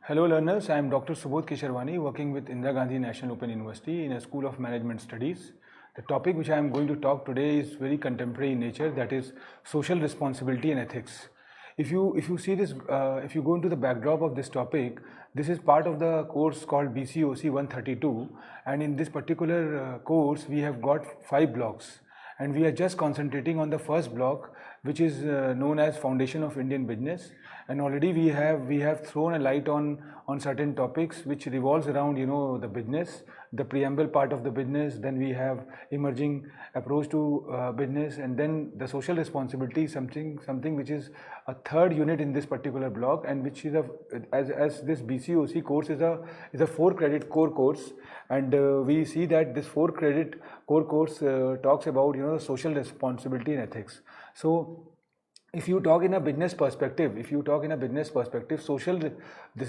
Hello learners, I am Dr. Subodh Kesharwani working with Indira Gandhi National Open University in a School of Management Studies. The topic which I am going to talk today is very contemporary in nature, that is social responsibility and ethics. If you see this, if you go into the backdrop of this topic, this is part of the course called BCOC-132, and in this particular course we have got 5 blocks, and we are just concentrating on the first block, which is known as Foundation of Indian Business. And already we have thrown a light on certain topics which revolves around the business, the preamble part of the business. Then we have emerging approach to business, and then the social responsibility, something which is a third unit in this particular block, and which is as this BCOC course is a 4-credit core course, and we see that this 4-credit core course talks about social responsibility and ethics. So if you talk in a business perspective, this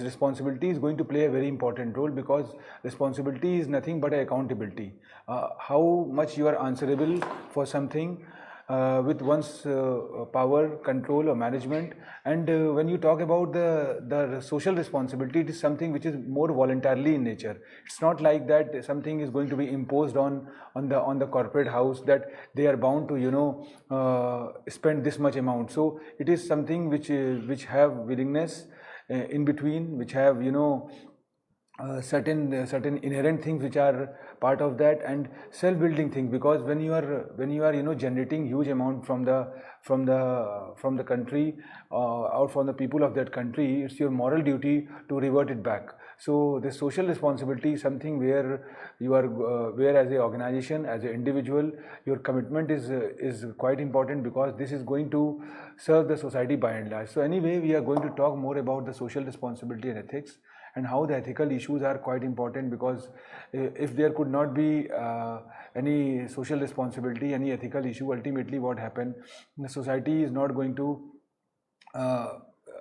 responsibility is going to play a very important role, because responsibility is nothing but accountability. How much you are answerable for something with one's power, control or management. And when you talk about the social responsibility, it is something which is more voluntarily in nature. It's not like that something is going to be imposed on the corporate house, that they are bound to spend this much amount. So it is something which have willingness in between, which have certain inherent things which are part of that, and self-building things, because when you are generating huge amount from the country or from the people of that country, it's your moral duty to revert it back. So the social responsibility is something where you are where as a organization, as an individual, your commitment is quite important, because this is going to serve the society by and large. So anyway, we are going to talk more about the social responsibility and ethics, and how the ethical issues are quite important, because if there could not be any social responsibility, any ethical issue, ultimately what happens, the society is not going to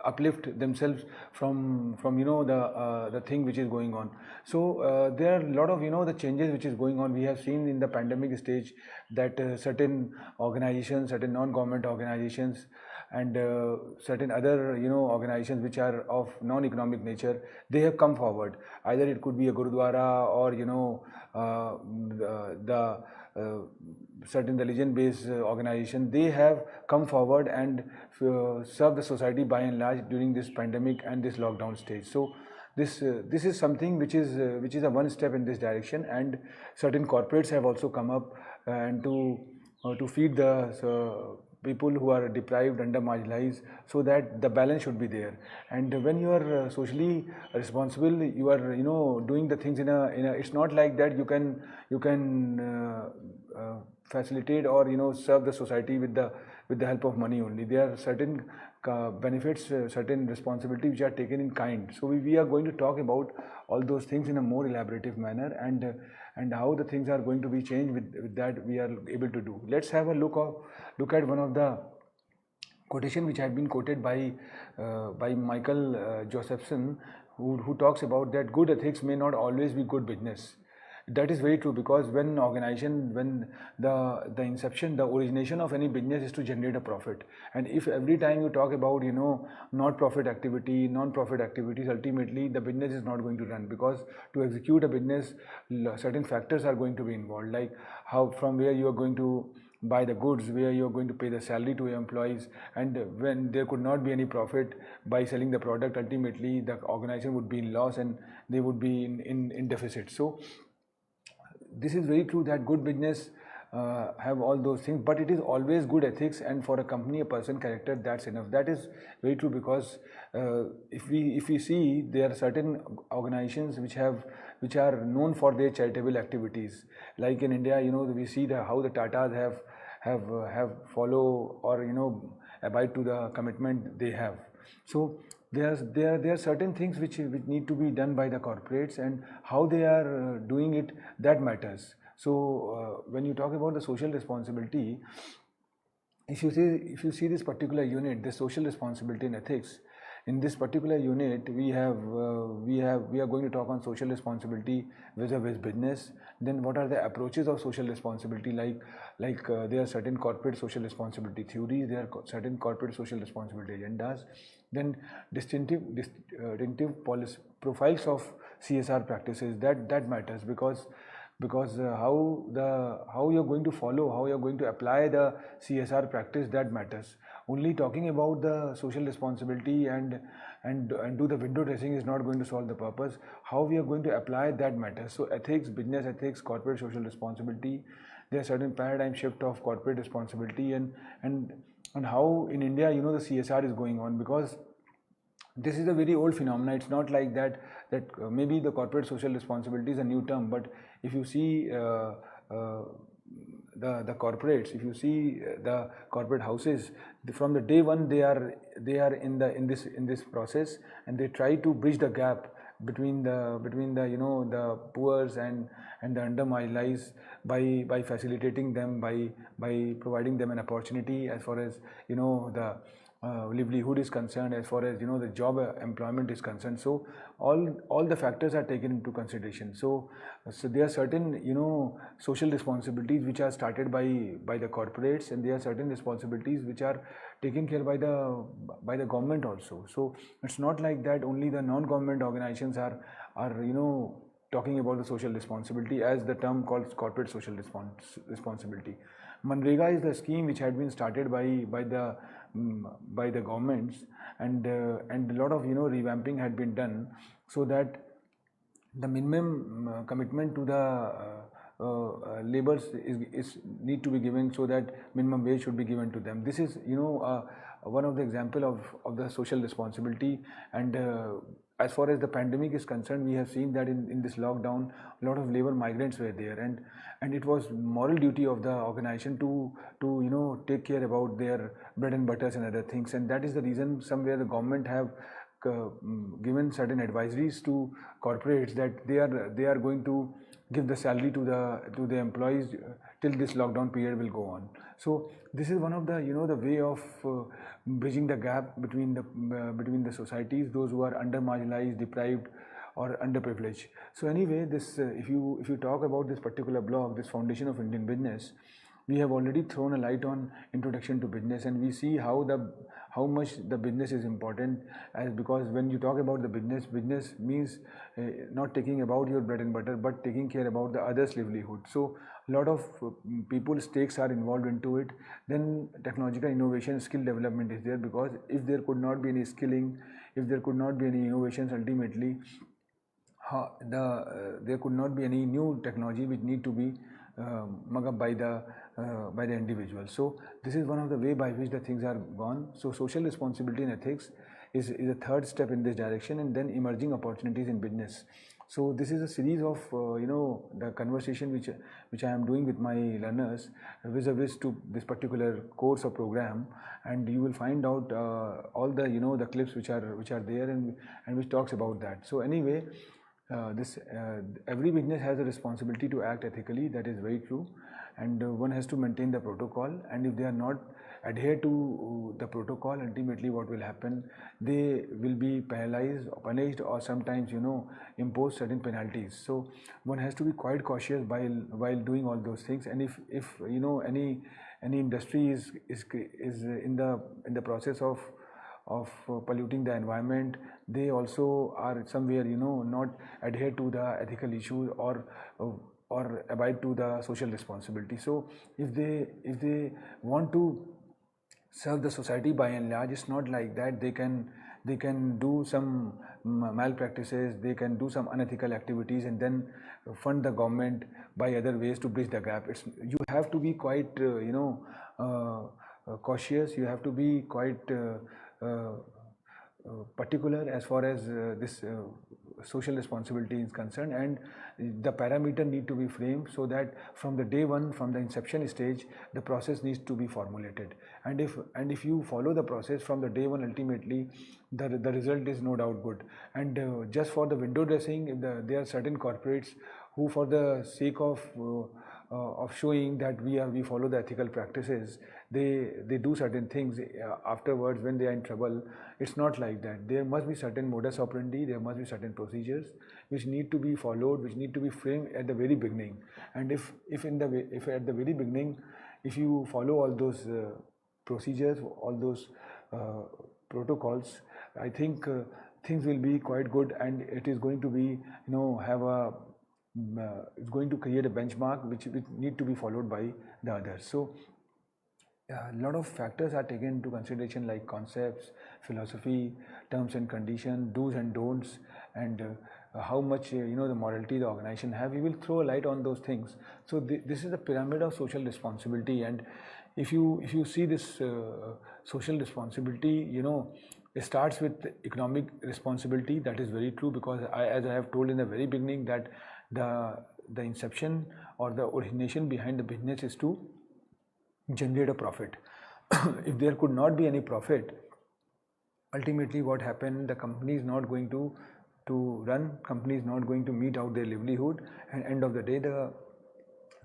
uplift themselves from the thing which is going on. So there are a lot of the changes which is going on. We have seen in the pandemic stage that certain organizations, certain non-government organizations, and certain other organizations which are of non-economic nature, they have come forward. Either it could be a gurudwara, or the certain religion-based organization. They have come forward and served the society by and large during this pandemic and this lockdown stage. So this is something which is a one step in this direction, and certain corporates have also come up and to feed the people who are deprived, under marginalized, so that the balance should be there. And when you are socially responsible, you are doing the things in a it's not like that you can facilitate or serve the society with the help of money only. There are certain benefits, certain responsibilities which are taken in kind. So we are going to talk about all those things in a more elaborative manner, and how the things are going to be changed with that we are able to do. Let's have a look at one of the quotation which had been quoted by Michael Josephson, who talks about that good ethics may not always be good business. That is very true, because when the inception, the origination of any business is to generate a profit, and if every time you talk about non-profit activities, ultimately the business is not going to run, because to execute a business, certain factors are going to be involved, like from where you are going to buy the goods, where you are going to pay the salary to your employees, and when there could not be any profit by selling the product, ultimately the organization would be in loss and they would be in deficit. So this is very true that good business have all those things, but it is always good ethics, and for a company, a person character, that's enough. That is very true, because if we see, there are certain organizations which are known for their charitable activities. Like in India, we see how the Tatas have follow or abide to the commitment they have. So there are certain things which need to be done by the corporates, and how they are doing it, that matters. So when you talk about the social responsibility, if you see this particular unit, the social responsibility and ethics, in this particular unit, we are going to talk on social responsibility vis-a-vis business. Then what are the approaches of social responsibility? There are certain corporate social responsibility theories, there are certain corporate social responsibility agendas. Then distinctive policy profiles of CSR practices, that matters, because how you're going to follow, how you're going to apply the CSR practice, that matters. Only talking about the social responsibility and do the window dressing is not going to solve the purpose. How we are going to apply, that matters. So ethics, business ethics, corporate social responsibility, there are certain paradigm shift of corporate responsibility, and how in India, the CSR is going on, because this is a very old phenomenon. It's not like that maybe the corporate social responsibility is a new term, but if you see the corporates, if you see the corporate houses, from the day one they are in this process, and they try to bridge the gap between the the poors and the undermarginalized by facilitating them, by providing them an opportunity as far as the livelihood is concerned, as far as the job employment is concerned. So all the factors are taken into consideration. So there are certain social responsibilities which are started by the corporates, and there are certain responsibilities which are taken care by the government also. So it's not like that only the non-government organizations are talking about the social responsibility, as the term calls corporate social responsibility. Manrega is the scheme which had been started by the governments, and a lot of revamping had been done, so that the minimum commitment to the laborers is need to be given, so that minimum wage should be given to them. This is one of the example of the social responsibility. And as far as the pandemic is concerned, we have seen that in this lockdown, a lot of labor migrants were there, and it was moral duty of the organization to take care about their bread and butters and other things. And that is the reason somewhere the government have given certain advisories to corporates, that they are going to give the salary to the employees till this lockdown period will go on. So this is one of the the way of bridging the gap between the societies, those who are under marginalized, deprived, or underprivileged. So anyway, this if you talk about this particular block, this foundation of Indian business, we have already thrown a light on introduction to business, and we see how much the business is important, as because when you talk about the business means not taking about your bread and butter, but taking care about the others' livelihood. So a lot of people's stakes are involved into it. Then technological innovation, skill development is there, because if there could not be any skilling, if there could not be any innovations, ultimately there could not be any new technology which need to be mug up by the individual. So this is one of the way by which the things are gone. So social responsibility and ethics is a third step in this direction, and then emerging opportunities in business. So this is a series of the conversation which I am doing with my learners vis-a-vis to this particular course or program, and you will find out all the the clips which are there and which talks about that. So anyway, every business has a responsibility to act ethically. That is very true, and one has to maintain the protocol. And if they are not adhere to the protocol, ultimately what will happen? They will be penalized or punished, or sometimes impose certain penalties. So one has to be quite cautious while doing all those things. And if any industry is in the process of polluting the environment, they also are somewhere not adhere to the ethical issues or abide to the social responsibility. So if they want to serve the society by and large, it's not like that they can do some malpractices, they can do some unethical activities and then fund the government by other ways to bridge the gap. You have to be quite cautious. You have to be quite particular as far as this social responsibility is concerned, and the parameter need to be framed so that from the day one, from the inception stage, the process needs to be formulated. And if you follow the process from the day one, ultimately the result is no doubt good. And just for the window dressing, there are certain corporates who, for the sake of of showing that we follow the ethical practices, they do certain things afterwards when they are in trouble. It's not like that. There must be certain modus operandi, there must be certain procedures which need to be followed, which need to be framed at the very beginning. And if at the very beginning, if you follow all those procedures, all those protocols, I think things will be quite good, and it is going to be, have a it's going to create a benchmark which need to be followed by the others. So a lot of factors are taken into consideration, like concepts, philosophy, terms and conditions, do's and don'ts, and how much the morality the organization have. We will throw a light on those things. So this is the pyramid of social responsibility, and if you see this social responsibility, it starts with economic responsibility. That is very true, because as I have told in the very beginning, that the inception or the origination behind the business is to generate a profit. If there could not be any profit, ultimately what happened, the company is not going to run, company is not going to meet out their livelihood, and end of the day the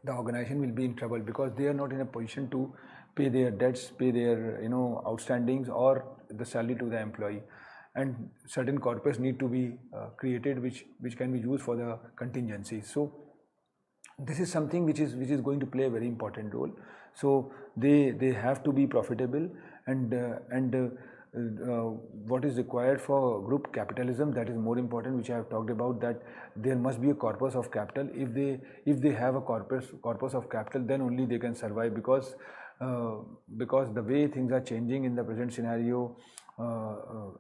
organization will be in trouble, because they are not in a position to pay their debts, pay their outstandings, or the salary to the employee. And certain corpus need to be created which can be used for the contingencies. So this is something which is going to play a very important role. So they have to be profitable, and what is required for group capitalism, that is more important, which I have talked about, that there must be a corpus of capital. If they have a corpus of capital, then only they can survive, because the way things are changing in the present scenario,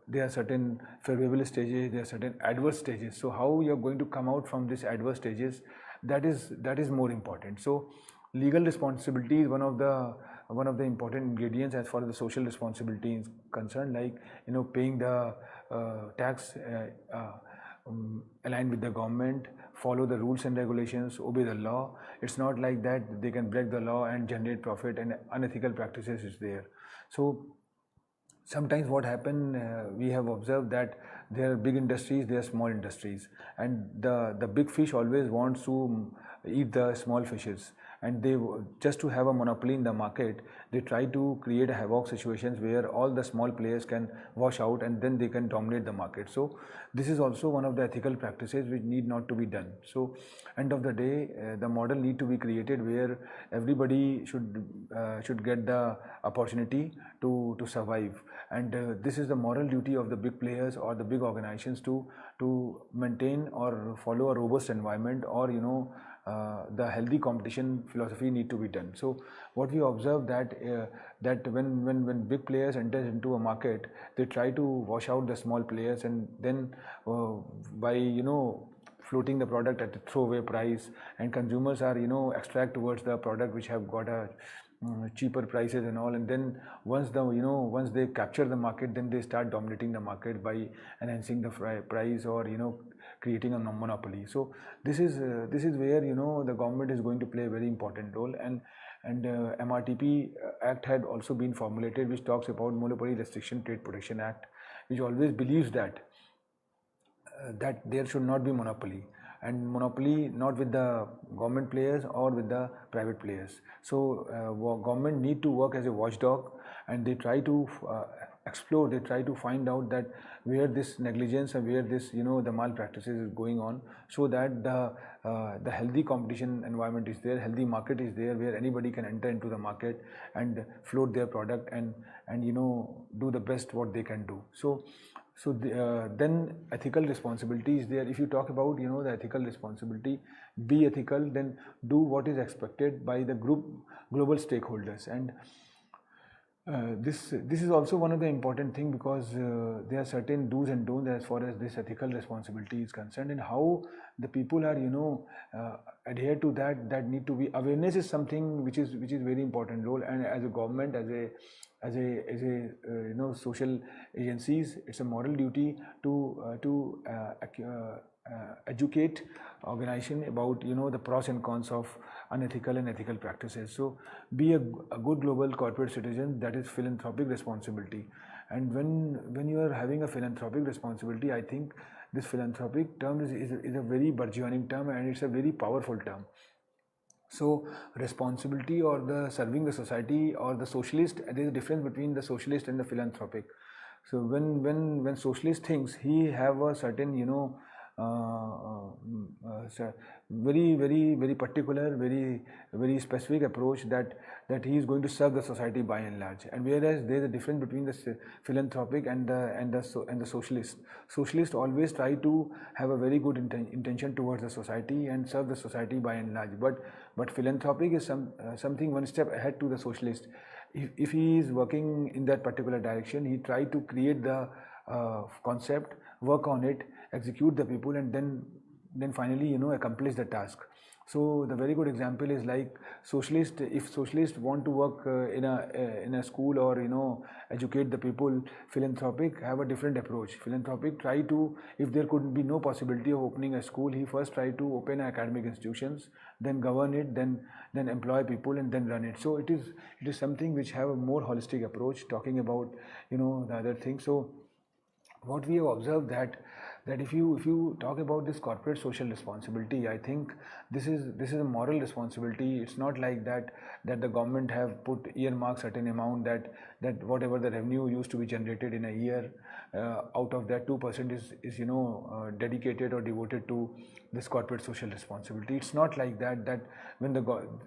there are certain favorable stages, there are certain adverse stages. So how you are going to come out from these adverse stages, that is more important. So legal responsibility is one of the important ingredients as far as the social responsibility is concerned, like paying the tax aligned with the government, follow the rules and regulations, obey the law. It's not like that they can break the law and generate profit, and unethical practices is there. So sometimes what happen, we have observed that there are big industries, there are small industries, and the big fish always wants to eat the small fishes, and they, just to have a monopoly in the market, they try to create a havoc situations where all the small players can wash out, and then they can dominate the market. So this is also one of the ethical practices which need not to be done. So end of the day, the model need to be created where everybody should get the opportunity to survive, and this is the moral duty of the big players or the big organizations to maintain or follow a robust environment, or the healthy competition philosophy need to be done. So what we observe that when big players enter into a market, they try to wash out the small players, and then by floating the product at a throwaway price, and consumers are attract towards the product which have got a cheaper prices and all, and then once they capture the market, then they start dominating the market by enhancing the price, or creating a monopoly. So this is where the government is going to play a very important role, and MRTP Act had also been formulated, which talks about Monopoly Restriction Trade Protection Act, which always believes that there should not be monopoly, and monopoly not with the government players or with the private players. So government need to work as a watchdog, and they try to explore, they try to find out that where this negligence and where this the malpractices is going on, so that the healthy competition environment is there, healthy market is there, where anybody can enter into the market and float their product and do the best what they can do. So then ethical responsibility is there. If you talk about the ethical responsibility, be ethical, then do what is expected by the global stakeholders, and this is also one of the important thing, because there are certain do's and don'ts as far as this ethical responsibility is concerned, and how the people are adhere to that need to be. Awareness is something which is very important role, and as a government, as a social agencies, it's a moral duty to educate organization about the pros and cons of unethical and ethical practices. So be a good global corporate citizen, that is philanthropic responsibility. And when you are having a philanthropic responsibility, I think this philanthropic term is a very burgeoning term, and it's a very powerful term. So responsibility or the serving the society or the socialist, there is a difference between the socialist and the philanthropic. So when socialist thinks, he have a certain very particular, very specific approach that he is going to serve the society by and large. And whereas there is a difference between the philanthropic and the socialist. Socialist always try to have a very good intention towards the society and serve the society by and large. But philanthropic is something one step ahead to the socialist. If he is working in that particular direction, he try to create the concept, work on it, execute the people, and then finally accomplish the task. So the very good example is like socialist. If socialists want to work in a school or educate the people, philanthropic have a different approach. Philanthropic try to, if there could be no possibility of opening a school, he first try to open academic institutions, then govern it, then employ people, and then run it. So it is something which have a more holistic approach, talking about the other things. So what we have observed that if you talk about this corporate social responsibility, I think this is a moral responsibility. It's not like that the government have put earmark certain amount that whatever the revenue used to be generated in a year, out of that 2% is dedicated or devoted to this corporate social responsibility. It's not like that when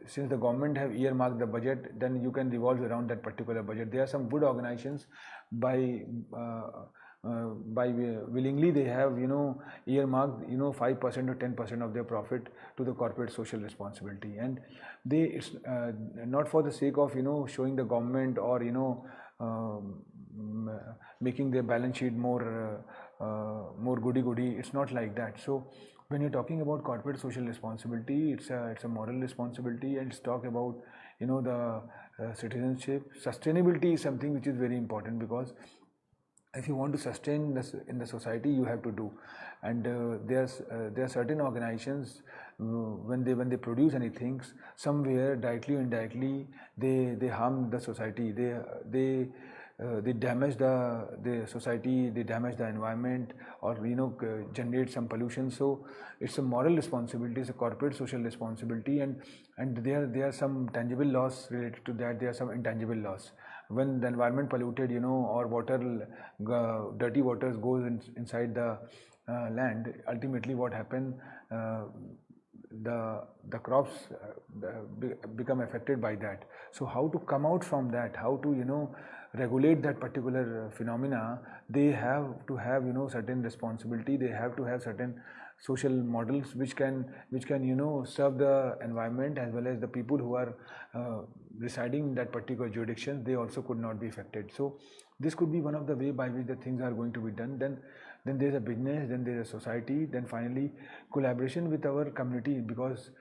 since the government have earmarked the budget, then you can revolve around that particular budget. There are some good organizations by willingly they have earmarked 5% or 10% of their profit to the corporate social responsibility, and it's not for the sake of showing the government or making their balance sheet more goody. It's not like that. So when you're talking about corporate social responsibility, it's a moral responsibility, and it's talk about the citizenship. Sustainability is something which is very important, because if you want to sustain this in the society, you have to do. And there are certain organizations, when they produce anything, somewhere directly or indirectly they harm the society. They damage the society, they damage the environment, or generate some pollution. So it's a moral responsibility, it's a corporate social responsibility, and there are some tangible laws related to that. There are some intangible laws. When the environment polluted, or water, dirty waters goes inside the land, ultimately what happen, the crops become affected by that. So how to come out from that, how to regulate that particular phenomena, they have to have certain responsibility. They have to have certain social models which can serve the environment, as well as the people who are residing in that particular jurisdiction. They also could not be affected. So this could be one of the way by which the things are going to be done. Then there's a business, then there's a society, then finally collaboration with our community, because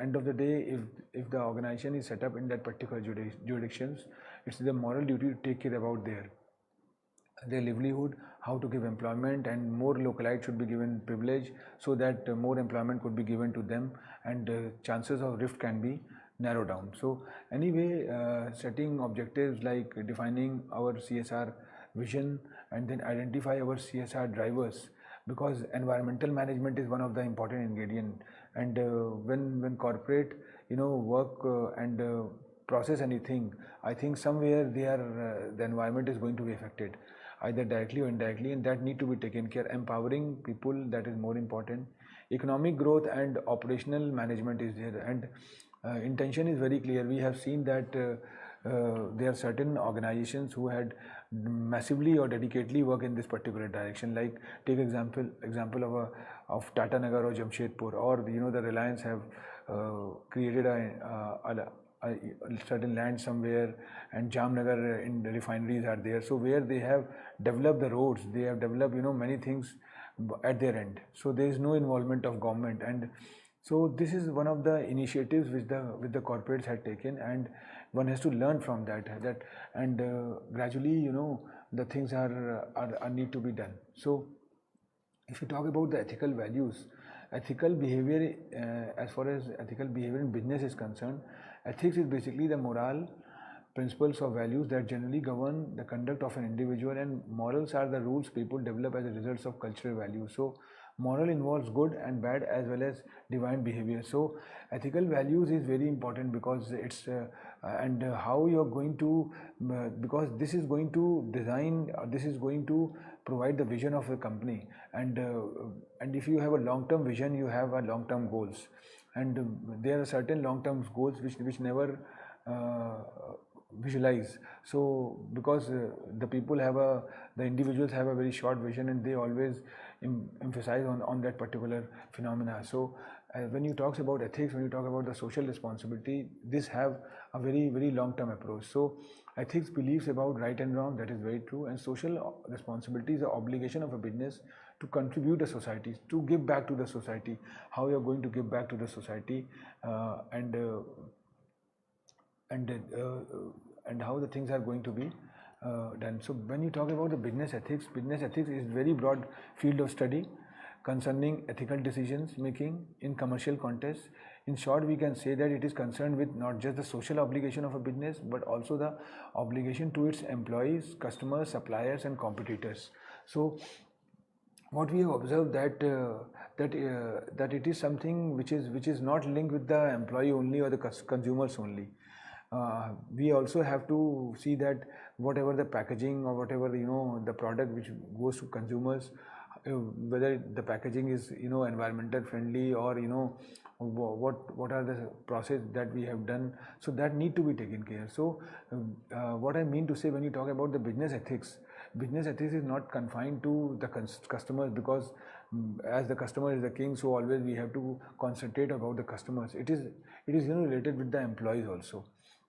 end of the day, if the organization is set up in that particular jurisdictions, it's the moral duty to take care about their livelihood, how to give employment, and more localites should be given privilege, so that more employment could be given to them, and chances of rift can be narrowed down. So anyway, setting objectives like defining our CSR vision, and then identify our CSR drivers, because environmental management is one of the important ingredient. And when corporate work and process anything, I think somewhere the environment is going to be affected, either directly or indirectly, and that need to be taken care. Empowering people, that is more important. Economic growth and operational management is there, and intention is very clear. We have seen that there are certain organizations who had massively or dedicatedly work in this particular direction. Like take example of Tata Nagar or Jamshedpur, or the Reliance have created a certain land somewhere, and Jamnagar in the refineries are there. So where they have developed the roads, they have developed many things at their end. So there is no involvement of government, and so this is one of the initiatives which the corporates had taken, and one has to learn from that and gradually the things are need to be done. So if you talk about the ethical values, ethical behavior, as far as ethical behavior in business is concerned, ethics is basically the moral principles or values that generally govern the conduct of an individual, and morals are the rules people develop as a result of cultural values. So Moral involves good and bad as well as divine behavior. So ethical values is very important because it's and how you're going to because this is going to design, this is going to provide the vision of a company, and if you have a long-term vision, you have a long-term goals, and there are certain long-term goals which never visualize. So because the individuals have a very short vision, and they always emphasize on that particular phenomena. So when you talk about ethics, when you talk about the social responsibility, this have a very long-term approach. So ethics believes about right and wrong, that is very true, and social responsibility is the obligation of a business to contribute to society, to give back to the society. How you are going to give back to the society, and how the things are going to be done. So when you talk about the business ethics is very broad field of study concerning ethical decisions making in commercial context. In short, we can say that it is concerned with not just the social obligation of a business, but also the obligation to its employees, customers, suppliers, and competitors. So what we have observed that it is something which is not linked with the employee only or the consumers only. We also have to see that whatever the packaging or whatever the product which goes to consumers, whether the packaging is environmental friendly, or what are the process that we have done, so that need to be taken care. So what I mean to say, when you talk about the business ethics is not confined to the customers, because as the customer is the king, so always we have to concentrate about the customers. It is related with the employees also,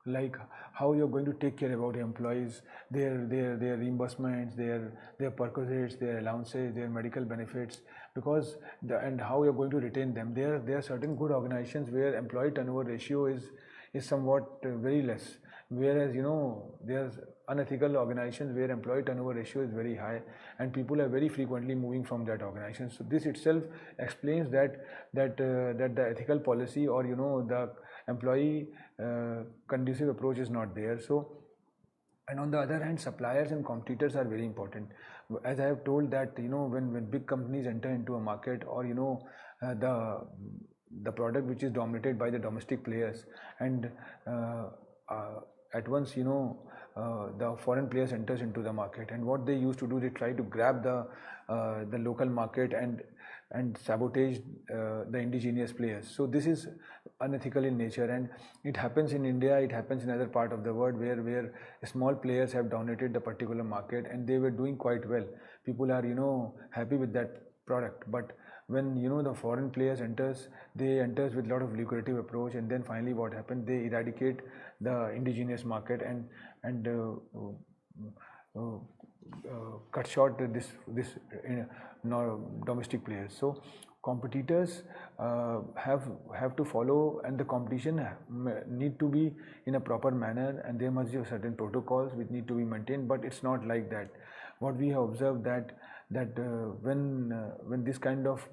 like how you're going to take care about your employees, their reimbursements, their perquisites, their allowances, their medical benefits, because and how you're going to retain them. There are certain good organizations where employee turnover ratio is somewhat very less, whereas there's unethical organizations where employee turnover ratio is very high, and people are very frequently moving from that organization. So this itself explains that the ethical policy, or the employee conducive approach is not there. So, and on the other hand, suppliers and competitors are very important. As I have told that when big companies enter into a market, or the product which is dominated by the domestic players, and at once the foreign players enters into the market, and what they used to do, they try to grab the local market and sabotage the indigenous players. So this is unethical in nature, and it happens in India, it happens in other part of the world, where small players have dominated the particular market, and they were doing quite well. People are happy with that product, but when the foreign players enters with a lot of lucrative approach, and then finally what happened, they eradicate the indigenous market and cut short this domestic players. So competitors have to follow, and the competition need to be in a proper manner, and there must be certain protocols which need to be maintained. But it's not like that. What we have observed that when this kind of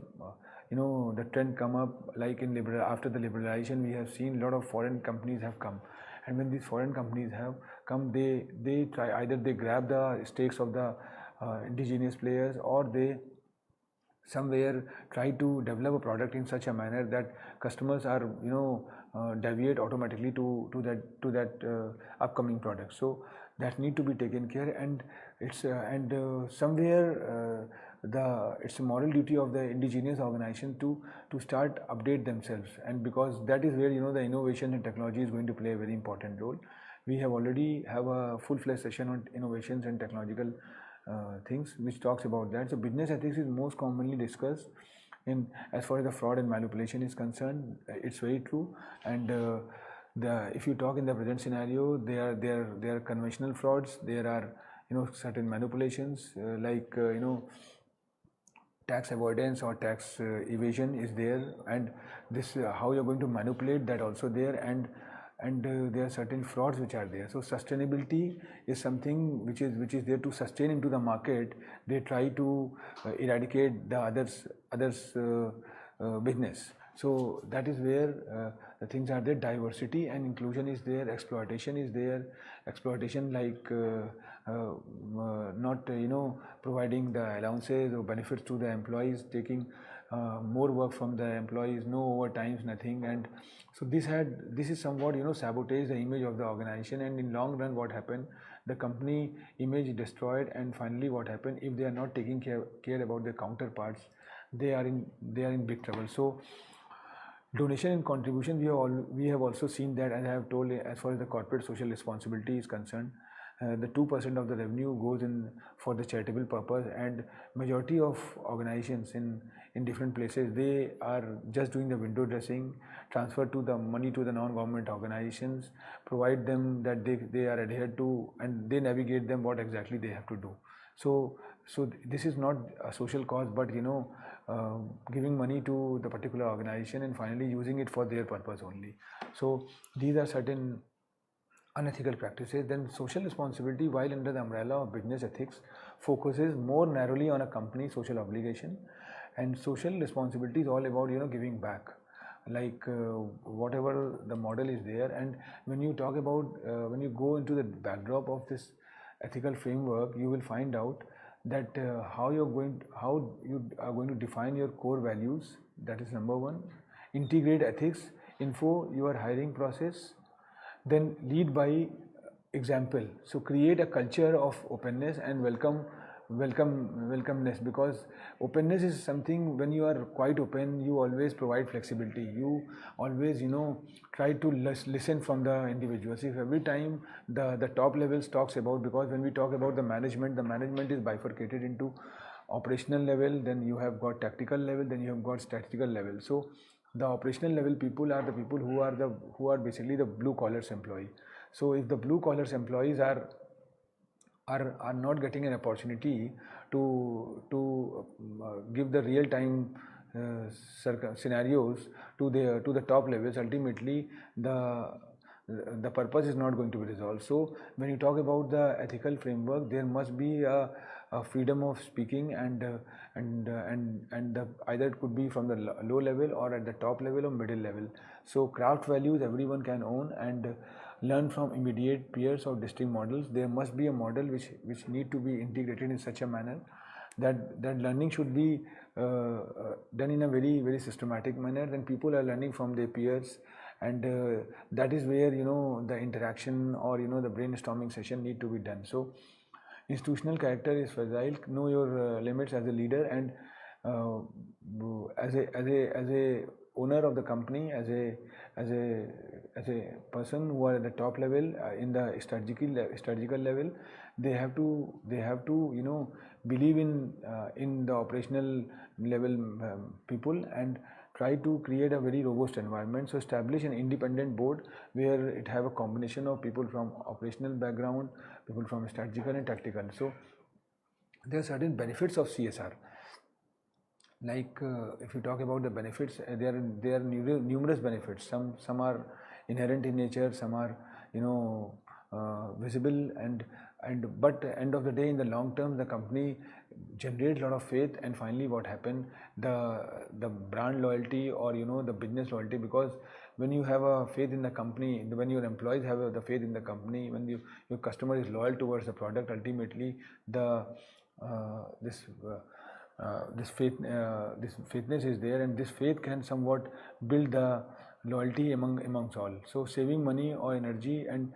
the trend come up, like after the liberalization, we have seen a lot of foreign companies have come, and when these foreign companies have come, they try, either they grab the stakes of the indigenous players, or they somewhere try to develop a product in such a manner that customers are deviate automatically to that upcoming product. So that need to be taken care, and it's somewhere it's a moral duty of the indigenous organization to start update themselves, and because that is where the innovation and technology is going to play a very important role. We have already have a full-fledged session on innovations and technological things which talks about that. So business ethics is most commonly discussed in as far as the fraud and manipulation is concerned. It's very true, and if you talk in the present scenario, there are conventional frauds, there are certain manipulations, like tax avoidance or tax evasion is there, and this how you're going to manipulate that also there, and there are certain frauds which are there. So sustainability is something which is there to sustain into the market. They try to eradicate the others business. So that is where the things are there. Diversity and inclusion is there. Exploitation is there. Exploitation like not providing the allowances or benefits to the employees, taking more work from the employees, no overtimes, nothing. And so this is somewhat sabotage the image of the organization, and in long run what happened, the company image is destroyed. And finally what happened, if they are not taking care about their counterparts, they are in big trouble. So donation and contribution, we have also seen that, as I have told, as far as the corporate social responsibility is concerned, the 2% of the revenue goes in for the charitable purpose, and majority of organizations in different places, they are just doing the window dressing, transfer to the money to the non-government organizations, provide them that they are adhered to, and they navigate them what exactly they have to do. So this is not a social cause, but giving money to the particular organization and finally using it for their purpose only. So these are certain unethical practices. Then social responsibility, while under the umbrella of business ethics, focuses more narrowly on a company's social obligation. And social responsibility is all about giving back, like whatever the model is there. And when you talk about when you go into the backdrop of this ethical framework, you will find out that how you are going to define your core values. That is number one. Integrate ethics info your hiring process. Then lead by example. So create a culture of openness and welcomeness, because openness is something, when you are quite open, you always provide flexibility, you always try to listen from the individuals. If every time the top levels talks about, because when we talk about the management is bifurcated into operational level, then you have got tactical level, then you have got strategical level. So the operational level people are the people who are basically the blue collars employee. So if the blue collars employees are not getting an opportunity to give the real time scenarios to the top levels, ultimately the purpose is not going to be resolved. So when you talk about the ethical framework, there must be a freedom of speaking, and either it could be from the low level or at the top level or middle level. So craft values everyone can own and learn from immediate peers or distinct models. There must be a model which need to be integrated in such a manner that learning should be done in a very, very systematic manner. Then people are learning from their peers, and that is where the interaction or the brainstorming session need to be done. So institutional character is fragile. Know your limits as a leader, and as a owner of the company, as a person who are at the top level in the strategical level, they have to believe in the operational level people, and try to create a very robust environment. So establish an independent board where it have a combination of people from operational background, people from strategical and tactical. So there are certain benefits of CSR. Like if you talk about the benefits, there are numerous benefits. Some are inherent in nature, some are visible, but end of the day, in the long term, the company generates a lot of faith. And finally what happened, the brand loyalty or the business loyalty, because when you have a faith in the company, when your employees have the faith in the company, when your customer is loyal towards the product, ultimately this faithness is there, and this faith can somewhat build the loyalty amongst all. So saving money or energy and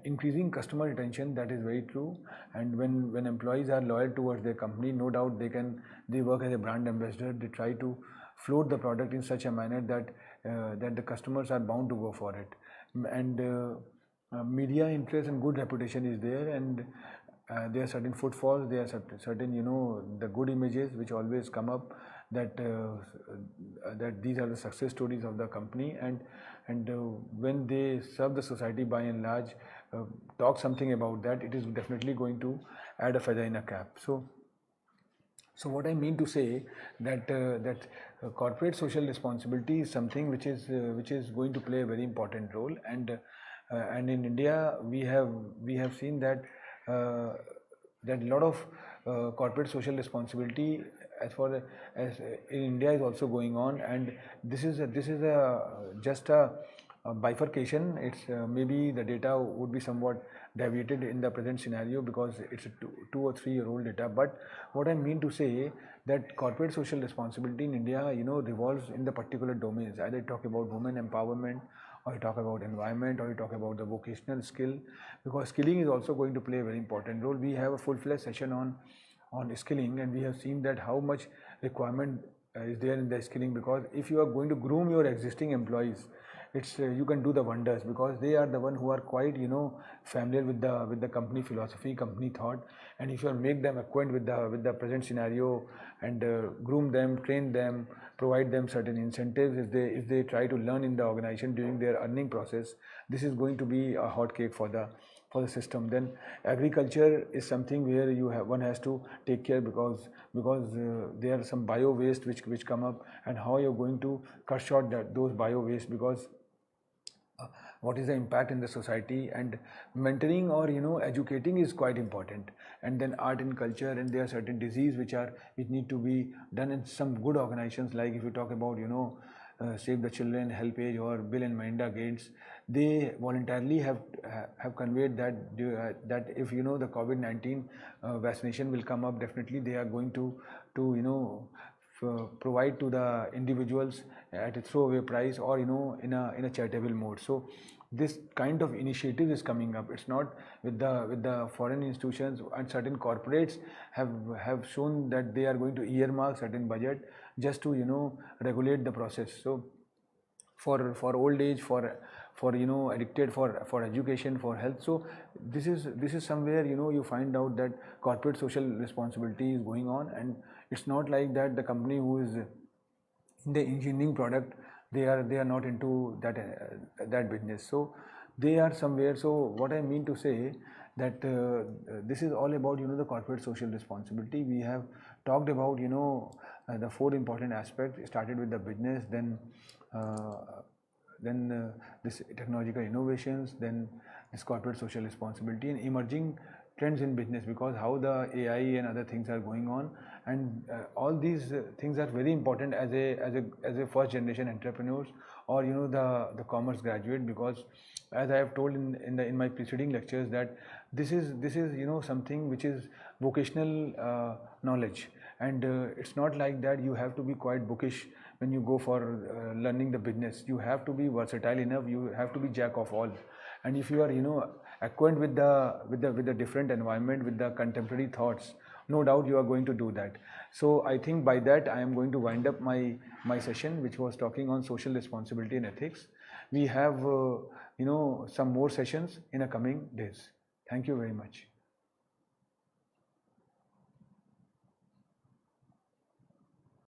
increasing customer retention, that is very true. And when employees are loyal towards their company, no doubt they work as a brand ambassador. They try to float the product in such a manner that the customers are bound to go for it. And media interest and good reputation is there, and there are certain footfalls, there are certain the good images which always come up, that these are the success stories of the company, and when they serve the society by and large, talk something about that, it is definitely going to add a feather in a cap. So what I mean to say, that corporate social responsibility is something which is going to play a very important role, and in India we have seen that a lot of corporate social responsibility as in India is also going on, and this is just a bifurcation. It's maybe the data would be somewhat deviated in the present scenario because it's a 2 or 3 year old data. But what I mean to say that corporate social responsibility in India, revolves in the particular domains. Either you talk about women empowerment, or you talk about environment, or you talk about the vocational skill, because skilling is also going to play a very important role. We have a full-fledged session on skilling, and we have seen that how much requirement is there in the skilling, because if you are going to groom your existing employees, it's you can do the wonders, because they are the one who are quite familiar with the company philosophy, company thought. And if you make them acquainted with the present scenario, and groom them, train them, provide them certain incentives if they try to learn in the organization during their earning process, this is going to be a hot cake for the system. Then agriculture is something where one has to take care, because there are some bio waste which come up, and how you're going to cut short those bio waste, because what is the impact in the society, and mentoring or educating is quite important. And then art and culture, and there are certain diseases which need to be done in some good organizations, like if you talk about Save the Children, Help Age, or Bill and Melinda Gates. They voluntarily have conveyed that if the COVID-19 vaccination will come up, definitely they are going to provide to the individuals at a throwaway price, or in a charitable mode. So this kind of initiative is coming up. It's not with the foreign institutions, and certain corporates have shown that they are going to earmark certain budget just to regulate the process. So for old age, for addicted, for education, for health. So this is somewhere you find out that corporate social responsibility is going on. And it's not like that the company who is in the engineering product, they are not into that business. So they are somewhere. So what I mean to say that this is all about the corporate social responsibility. We have talked about the 4 important aspects. It started with the business, then this technological innovations, then this corporate social responsibility, and emerging trends in business, because how the AI and other things are going on. And all these things are very important as a first generation entrepreneurs, or the commerce graduate, because as I have told in my preceding lectures, that this is something which is vocational knowledge. And it's not like that you have to be quite bookish when you go for learning the business. You have to be versatile enough. You have to be jack of all. And if you are acquainted with the different environment, with the contemporary thoughts, no doubt you are going to do that. So I think by that I am going to wind up my session, which was talking on social responsibility and ethics. We have some more sessions in the coming days. Thank you very much.